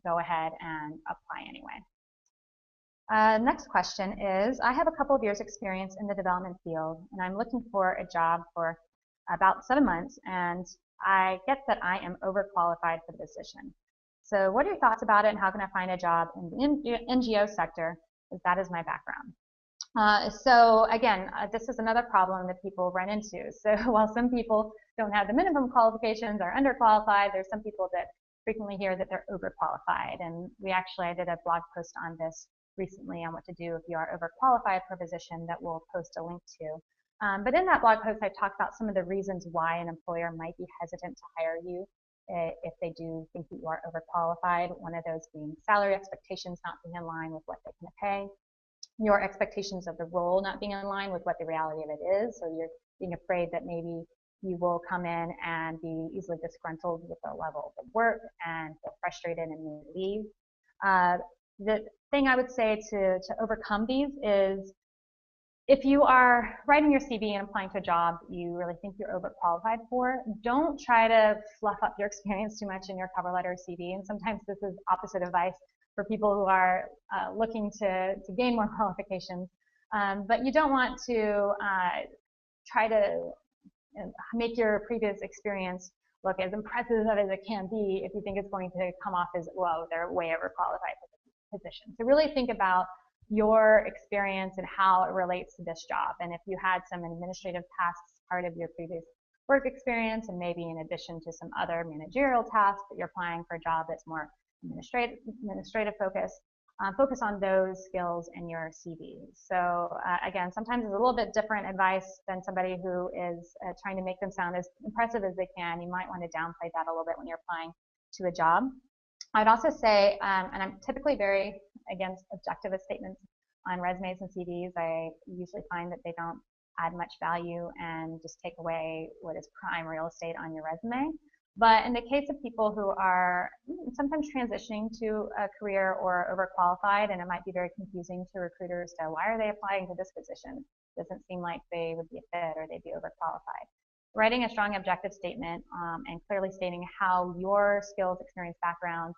go ahead and apply anyway. Next question is, I have a couple of years experience in the development field, and I'm looking for a job for about 7 months, and I get that I am overqualified for the position. So what are your thoughts about it, and how can I find a job in the NGO sector, as that is my background? So again, this is another problem that people run into. So while some people don't have the minimum qualifications or underqualified, there's some people that frequently hear that they're overqualified. And I did a blog post on this recently on what to do if you are overqualified for a position that we'll post a link to. But in that blog post, I talked about some of the reasons why an employer might be hesitant to hire you if they do think that you are overqualified. One of those being salary expectations not being in line with what they can pay, your expectations of the role not being in line with what the reality of it is. So you're being afraid that maybe you will come in and be easily disgruntled with the level of work and feel frustrated and leave. The thing I would say to overcome these is, if you are writing your CV and applying to a job you really think you're overqualified for, don't try to fluff up your experience too much in your cover letter or CV. And sometimes this is opposite advice for people who are looking to gain more qualifications. But you don't want to try to make your previous experience look as impressive as it can be if you think it's going to come off as, well, they're way overqualified for the position. So really think about your experience and how it relates to this job. And if you had some administrative tasks part of your previous work experience, and maybe in addition to some other managerial tasks, that you're applying for a job that's more administrative focus, focus on those skills in your CV. So again, sometimes it's a little bit different advice than somebody who is trying to make them sound as impressive as they can. You might want to downplay that a little bit when you're applying to a job. I'd also say, and I'm typically very against objectivist statements on resumes and CVs. I usually find that they don't add much value and just take away what is prime real estate on your resume. But in the case of people who are sometimes transitioning to a career or overqualified, and it might be very confusing to recruiters to why are they applying to this position? Doesn't seem like they would be a fit or they'd be overqualified. Writing a strong objective statement and clearly stating how your skills, experience, background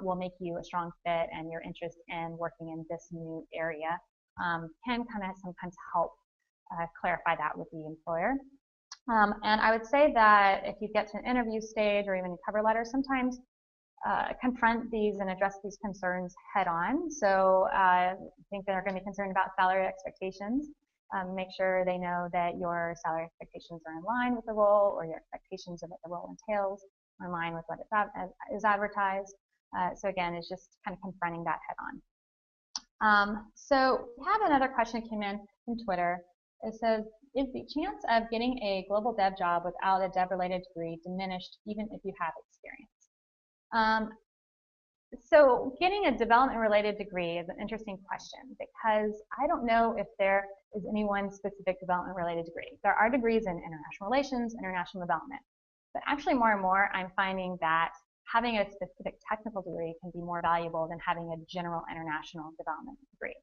will make you a strong fit and your interest in working in this new area can kind of sometimes help clarify that with the employer. And I would say that if you get to an interview stage or even a cover letter, sometimes confront these and address these concerns head on. So I think they're going to be concerned about salary expectations. Make sure they know that your salary expectations are in line with the role, or your expectations of what the role entails are in line with what is advertised. So again, it's just kind of confronting that head on. So we have another question that came in from Twitter. It says, is the chance of getting a global dev job without a dev-related degree diminished even if you have experience? So getting a development-related degree is an interesting question, because I don't know if there is any one specific development-related degree. There are degrees in international relations, international development, but actually more and more I'm finding that having a specific technical degree can be more valuable than having a general international development degree.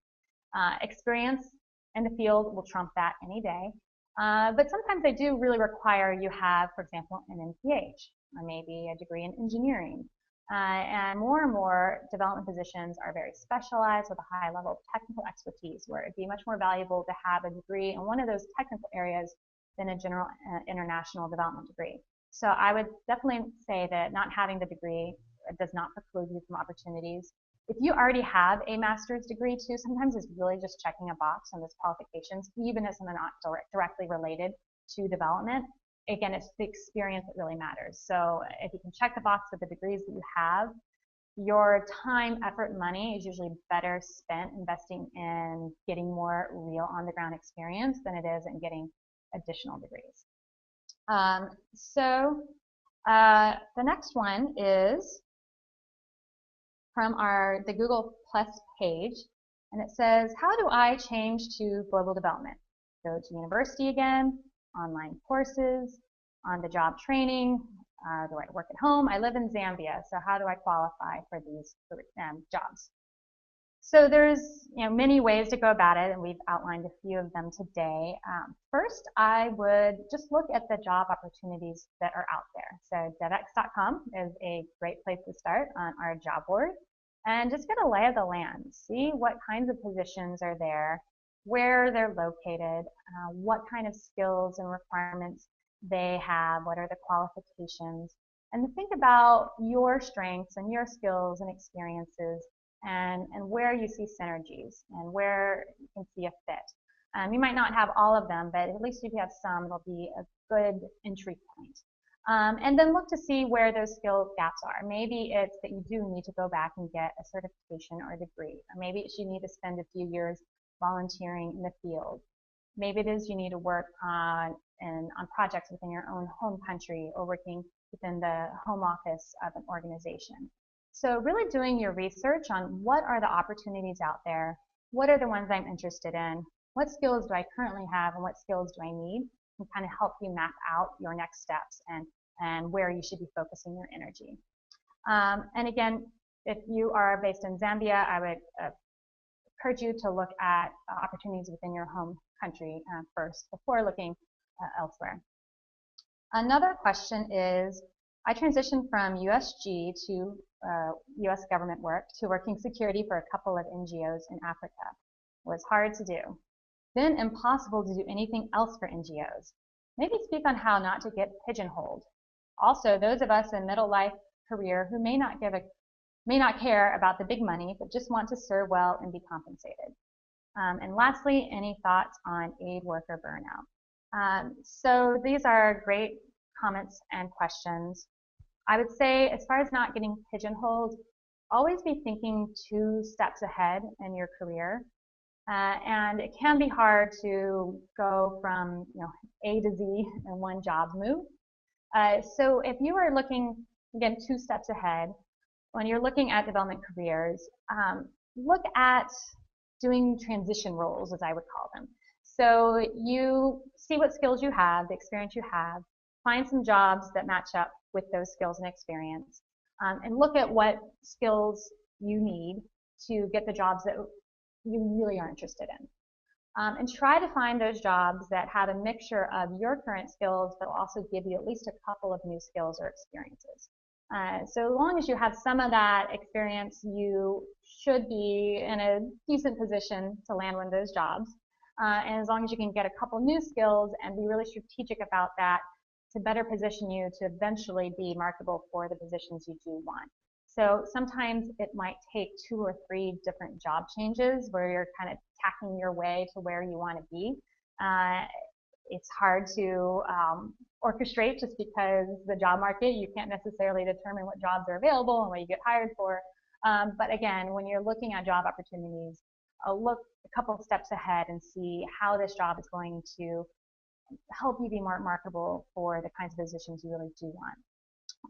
Experience in the field will trump that any day, but sometimes they do really require you have, for example, an MPH, or maybe a degree in engineering. And more development positions are very specialized with a high level of technical expertise, where it'd be much more valuable to have a degree in one of those technical areas than a general international development degree. So I would definitely say that not having the degree does not preclude you from opportunities. If you already have a master's degree too, sometimes it's really just checking a box on those qualifications, even if they're not directly related to development. Again, it's the experience that really matters. So if you can check the box with the degrees that you have, your time, effort, and money is usually better spent investing in getting more real on-the-ground experience than it is in getting additional degrees. The next one is from the Google Plus page, and it says, how do I change to global development? Go to university again, online courses, on-the-job training, do I work at home? I live in Zambia, so how do I qualify for these jobs? So there's many ways to go about it, and we've outlined a few of them today. First, I would just look at the job opportunities that are out there. So Devex.com is a great place to start on our job board, and just get a lay of the land. See what kinds of positions are there, where they're located, what kind of skills and requirements they have, what are the qualifications, and think about your strengths and your skills and experiences, and where you see synergies and where you can see a fit. You might not have all of them, but at least if you have some, it'll be a good entry point. And then look to see where those skill gaps are. Maybe it's that you do need to go back and get a certification or a degree, or maybe it's you need to spend a few years volunteering in the field. Maybe it is you need to work on projects within your own home country, or working within the home office of an organization. So really doing your research on what are the opportunities out there, what are the ones I'm interested in, what skills do I currently have, and what skills do I need, can kind of help you map out your next steps and where you should be focusing your energy. And again, if you are based in Zambia, I would encourage you to look at opportunities within your home country first before looking elsewhere. Another question is, I transitioned from USG to US government work to working security for a couple of NGOs in Africa. It was hard to do. Then impossible to do anything else for NGOs. Maybe speak on how not to get pigeonholed. Also, those of us in middle life career who may not care about the big money, but just want to serve well and be compensated. And lastly, any thoughts on aid worker burnout? So these are great comments and questions. I would say, as far as not getting pigeonholed, always be thinking 2 steps ahead in your career. And it can be hard to go from A to Z in one job move. So if you are looking, again, 2 steps ahead, when you're looking at development careers, look at doing transition roles, as I would call them. So you see what skills you have, the experience you have, find some jobs that match up with those skills and experience, and look at what skills you need to get the jobs that you really are interested in. And try to find those jobs that have a mixture of your current skills, but will also give you at least a couple of new skills or experiences. So as long as you have some of that experience, you should be in a decent position to land one of those jobs. And as long as you can get a couple new skills and be really strategic about that to better position you to eventually be marketable for the positions you do want. So sometimes it might take 2 or 3 different job changes where you're kind of tacking your way to where you want to be. It's hard to orchestrate just because the job market, you can't necessarily determine what jobs are available and what you get hired for. But again, when you're looking at job opportunities, look a couple of steps ahead and see how this job is going to help you be more marketable for the kinds of positions you really do want.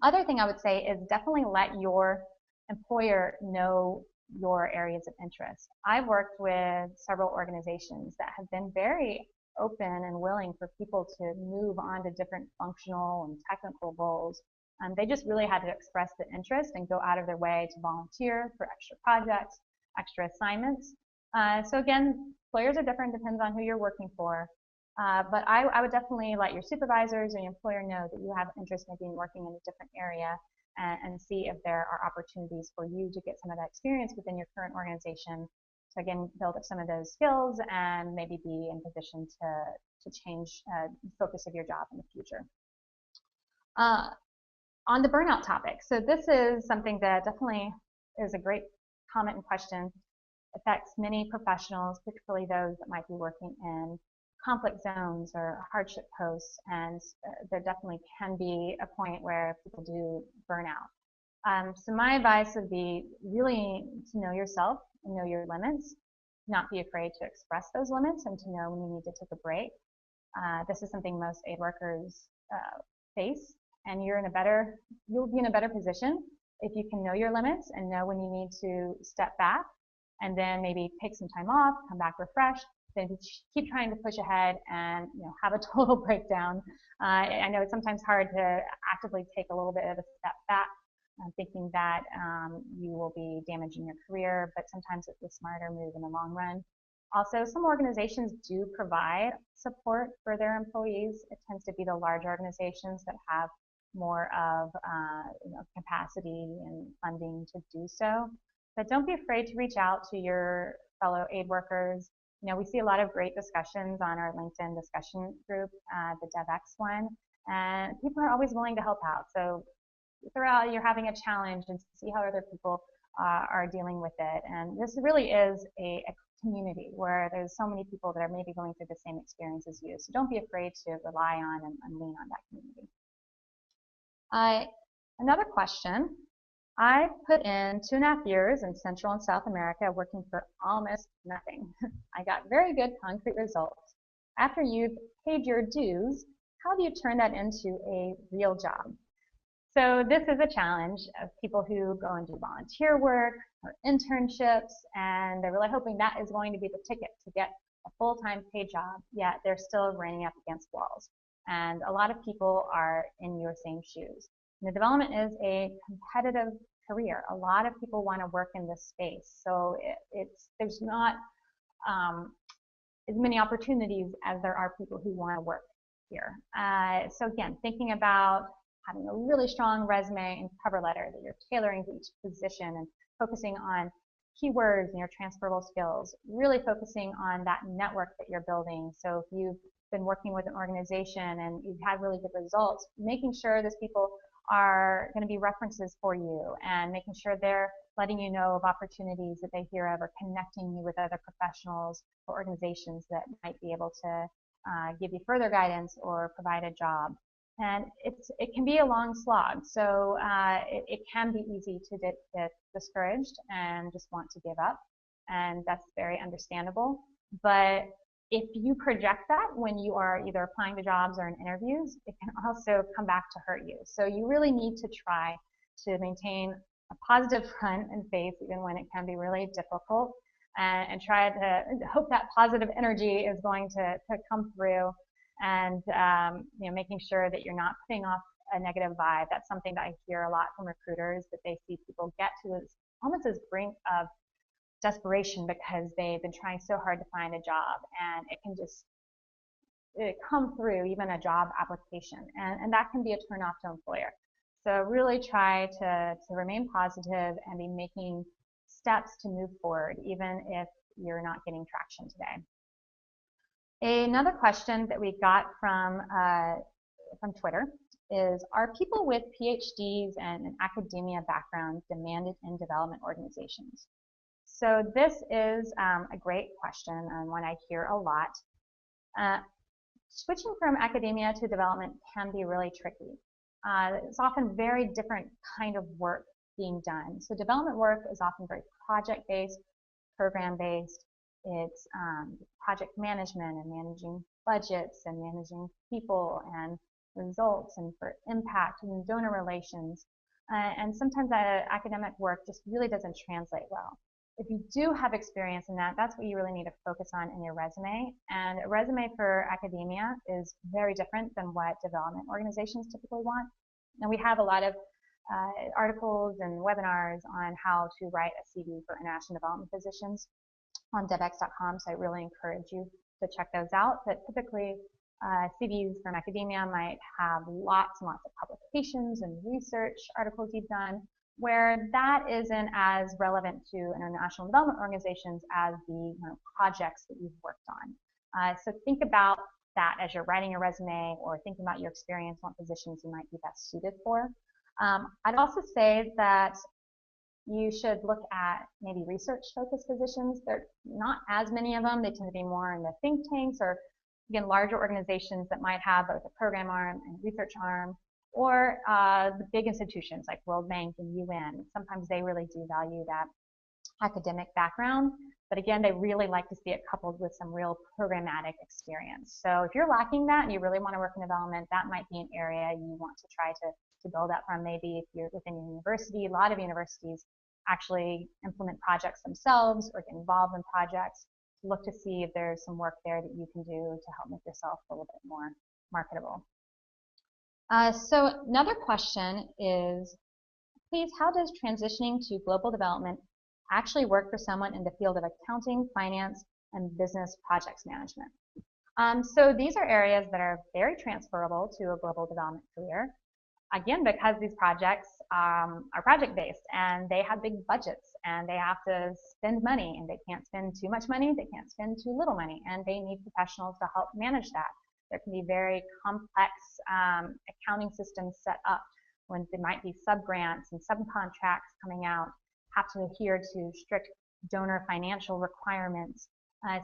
Other thing I would say is definitely let your employer know your areas of interest. I've worked with several organizations that have been very open and willing for people to move on to different functional and technical roles. They just really had to express the interest and go out of their way to volunteer for extra projects, extra assignments. So again, employers are different, depends on who you're working for. But I would definitely let your supervisors or your employer know that you have interest maybe in working in a different area and see if there are opportunities for you to get some of that experience within your current organization to, again, build up some of those skills and maybe be in position to change the focus of your job in the future. On the burnout topic, so this is something that definitely is a great comment and question. Affects many professionals, particularly those that might be working in conflict zones or hardship posts, and there definitely can be a point where people do burn out. So my advice would be really to know yourself and know your limits, not be afraid to express those limits and to know when you need to take a break. This is something most aid workers face, and you'll be in a better position if you can know your limits and know when you need to step back and then maybe take some time off, come back refreshed, then keep trying to push ahead and have a total breakdown. I know it's sometimes hard to actively take a little bit of a step back, thinking that you will be damaging your career, but sometimes it's a smarter move in the long run. Also, some organizations do provide support for their employees. It tends to be the large organizations that have more of capacity and funding to do so. But don't be afraid to reach out to your fellow aid workers. We see a lot of great discussions on our LinkedIn discussion group, the Devex one, and people are always willing to help out. So throughout, you're having a challenge and see how other people are dealing with it. And this really is a community where there's so many people that are maybe going through the same experience as you. So don't be afraid to rely on and lean on that community. Another question. I put in 2.5 years in Central and South America working for almost nothing. I got very good concrete results. After you've paid your dues, how do you turn that into a real job? So this is a challenge of people who go and do volunteer work or internships, and they're really hoping that is going to be the ticket to get a full-time paid job, yet they're still running up against walls. And a lot of people are in your same shoes. The development is a competitive career. A lot of people want to work in this space, so there's not as many opportunities as there are people who want to work here. So again, thinking about having a really strong resume and cover letter that you're tailoring to each position and focusing on keywords and your transferable skills, really focusing on that network that you're building. So if you've been working with an organization and you've had really good results, making sure those people are going to be references for you and making sure they're letting you know of opportunities that they hear of or connecting you with other professionals or organizations that might be able to give you further guidance or provide a job. And it can be a long slog, so it can be easy to get discouraged and just want to give up, and that's very understandable. But if you project that when you are either applying to jobs or in interviews, it can also come back to hurt you. So you really need to try to maintain a positive front and face even when it can be really difficult, and try to hope that positive energy is going to come through, and making sure that you're not putting off a negative vibe. That's something that I hear a lot from recruiters, that they see people get to almost this brink of desperation because they've been trying so hard to find a job, and it can just come through even a job application, and that can be a turn off to employer. So really try to remain positive and be making steps to move forward, even if you're not getting traction today. Another question that we got from Twitter is, are people with PhDs and an academia background demanded in development organizations? So this is a great question and one I hear a lot. Switching from academia to development can be really tricky. It's often very different kind of work being done. So development work is often very project-based, program-based. It's project management and managing budgets and managing people and results and for impact and donor relations. And sometimes that academic work just really doesn't translate well. If you do have experience in that, that's what you really need to focus on in your resume. And a resume for academia is very different than what development organizations typically want. And we have a lot of articles and webinars on how to write a CV for international development positions on Devex.com, so I really encourage you to check those out. But typically, CVs from academia might have lots and lots of publications and research articles you've done, where that isn't as relevant to international development organizations as the projects that you've worked on. So think about that as you're writing your resume or thinking about your experience, what positions you might be best suited for. I'd also say that you should look at maybe research-focused positions. There are not as many of them. They tend to be more in the think tanks or, again, larger organizations that might have both a program arm and research arm, or the big institutions like World Bank and UN. Sometimes they really do value that academic background, but again, they really like to see it coupled with some real programmatic experience. So if you're lacking that and you really want to work in development, that might be an area you want to try to build up from. Maybe if you're within your university, a lot of universities actually implement projects themselves or get involved in projects. Look to see if there's some work there that you can do to help make yourself a little bit more marketable. So another question is, please, how does transitioning to global development actually work for someone in the field of accounting, finance, and business projects management? So these are areas that are very transferable to a global development career. Again, because these projects are project-based and they have big budgets and they have to spend money, and they can't spend too much money, they can't spend too little money, and they need professionals to help manage that. There can be very complex accounting systems set up when there might be sub-grants and subcontracts coming out, have to adhere to strict donor financial requirements.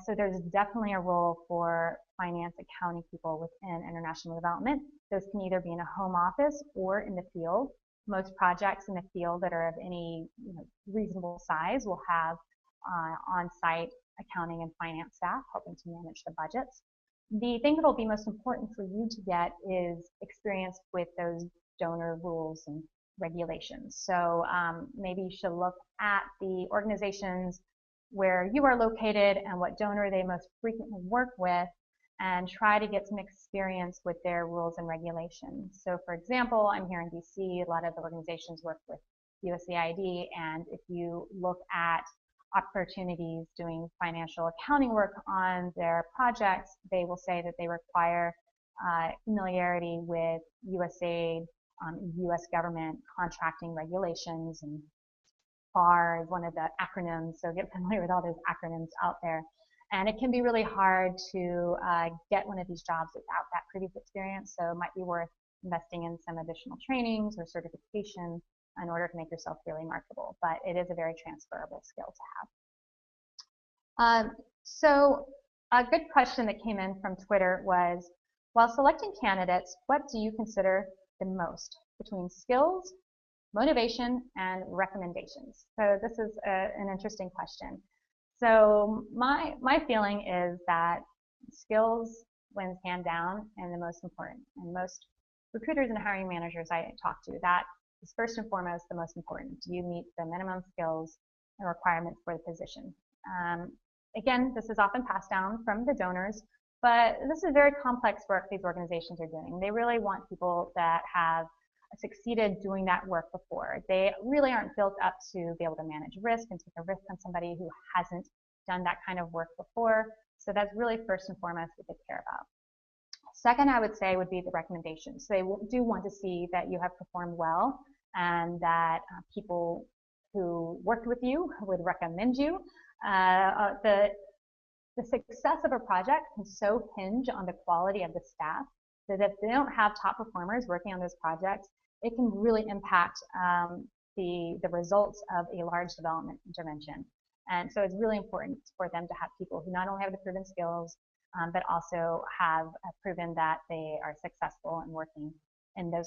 So there's definitely a role for finance accounting people within international development. Those can either be in a home office or in the field. Most projects in the field that are of any reasonable size will have on-site accounting and finance staff helping to manage the budgets. The thing that will be most important for you to get is experience with those donor rules and regulations. So maybe you should look at the organizations where you are located and what donor they most frequently work with, and try to get some experience with their rules and regulations. So for example, I'm here in DC, a lot of the organizations work with USAID, and if you look at opportunities doing financial accounting work on their projects, they will say that they require familiarity with USAID, US government contracting regulations, and FAR is one of the acronyms, so get familiar with all those acronyms out there. And it can be really hard to get one of these jobs without that previous experience, so it might be worth investing in some additional trainings or certification in order to make yourself really marketable. But it is a very transferable skill to have. So a good question that came in from Twitter was, while selecting candidates, what do you consider the most between skills, motivation, and recommendations? So this is an interesting question. So my feeling is that skills wins hand down and the most important. And most recruiters and hiring managers I talk to, that is first and foremost the most important. Do you meet the minimum skills and requirements for the position? Again, this is often passed down from the donors, but this is very complex work these organizations are doing. They really want people that have succeeded doing that work before. They really aren't built up to be able to manage risk and take a risk on somebody who hasn't done that kind of work before. So that's really first and foremost what they care about. Second, I would say would be the recommendations. So they do want to see that you have performed well and that people who worked with you would recommend you. The success of a project can so hinge on the quality of the staff that if they don't have top performers working on those projects, it can really impact the results of a large development intervention. And so it's really important for them to have people who not only have the proven skills, but also have proven that they are successful in working in the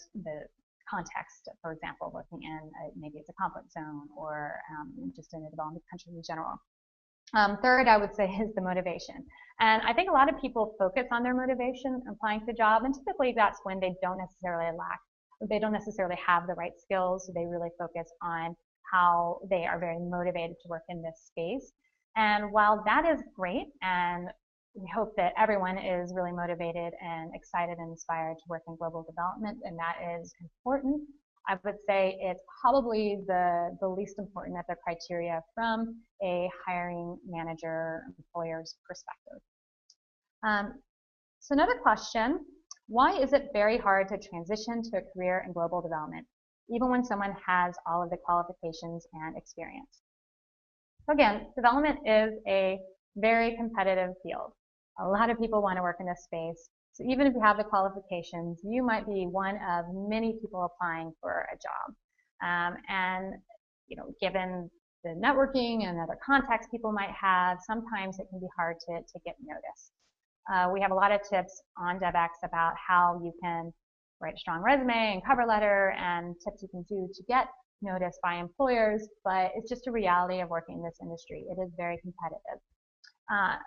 context, for example, working in maybe it's a conflict zone or just in a developing country in general. Third, I would say, is the motivation. And I think a lot of people focus on their motivation applying to the job, and typically that's when they don't necessarily have the right skills, so they really focus on how they are very motivated to work in this space. And while that is great, and we hope that everyone is really motivated and excited and inspired to work in global development, and that is important, I would say it's probably the least important of the criteria from a hiring manager employer's perspective. So another question, why is it very hard to transition to a career in global development, even when someone has all of the qualifications and experience? So again, development is a very competitive field. A lot of people want to work in this space. So even if you have the qualifications, you might be one of many people applying for a job. And given the networking and other contacts people might have, sometimes it can be hard to get noticed. We have a lot of tips on Devex about how you can write a strong resume and cover letter and tips you can do to get noticed by employers, but it's just a reality of working in this industry. It is very competitive.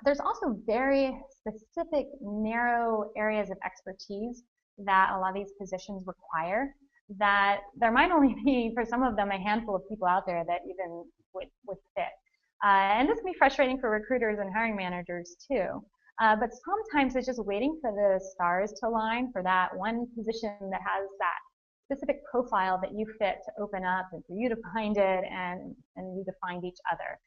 There's also very specific, narrow areas of expertise that a lot of these positions require that there might only be, for some of them, a handful of people out there that even would fit. And this can be frustrating for recruiters and hiring managers too. But sometimes it's just waiting for the stars to align for that one position that has that specific profile that you fit to open up and for you to find it and you to find each other.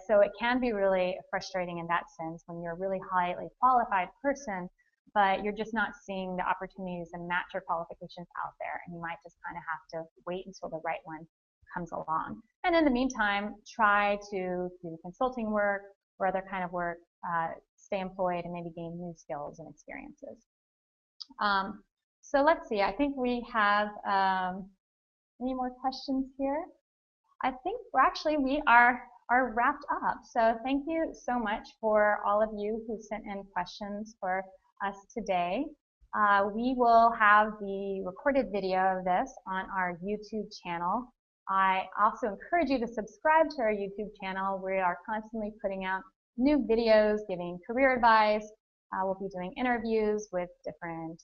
So it can be really frustrating in that sense when you're a really highly qualified person, but you're just not seeing the opportunities and match your qualifications out there, and you might just kind of have to wait until the right one comes along. And in the meantime, try to do consulting work or other kind of work, stay employed, and maybe gain new skills and experiences. So let's see, I think we have any more questions here? I think we are wrapped up. So thank you so much for all of you who sent in questions for us today. We will have the recorded video of this on our YouTube channel. I also encourage you to subscribe to our YouTube channel. We are constantly putting out new videos giving career advice. We'll be doing interviews with different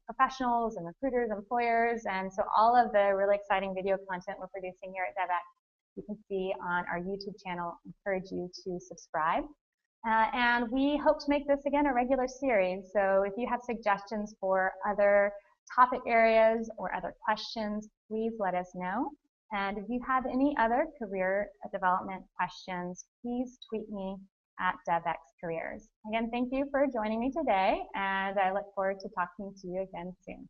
professionals and recruiters, employers, and so all of the really exciting video content we're producing here at Devex you can see on our YouTube channel. I encourage you to subscribe. And we hope to make this again a regular series. So if you have suggestions for other topic areas or other questions, please let us know. And if you have any other career development questions, please tweet me at Devex Careers. Again, thank you for joining me today, and I look forward to talking to you again soon.